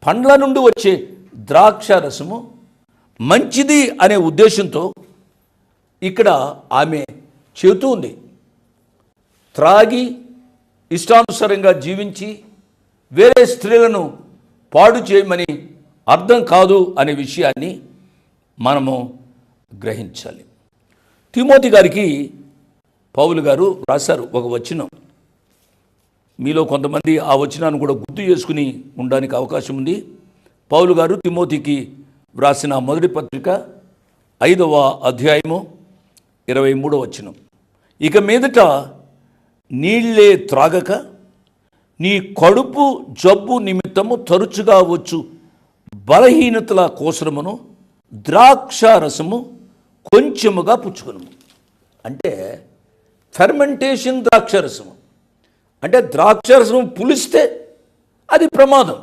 పండ్ల నుండి వచ్చే ద్రాక్ష రసము మంచిది అనే ఉద్దేశంతో ఇక్కడ ఆమె చెబుతూ ఉంది. త్రాగి ఇష్టానుసారంగా జీవించి వేరే స్త్రీలను పాడు చేయమని అర్థం కాదు అనే విషయాన్ని మనము గ్రహించాలి. తిమోతి గారికి పౌలు గారు రాశారు ఒక వచనం. మీలో కొంతమంది ఆ వచనాన్ని కూడా గుర్తు చేసుకుని ఉండడానికి అవకాశం ఉంది. పౌలు గారు తిమోతికి వ్రాసిన మొదటి పత్రిక 5వ అధ్యాయము 23వ వచనం. ఇక మీదట నీళ్ళే త్రాగక నీ కడుపు జబ్బు నిమిత్తము తరచుగా వచ్చు బలహీనతల కోసరమును ద్రాక్షారసము కొంచెముగా పుచ్చుకును. అంటే ఫెర్మెంటేషన్ ద్రాక్షారసము అంటే ద్రాక్షారసం పులిస్తే అది ప్రమాదం.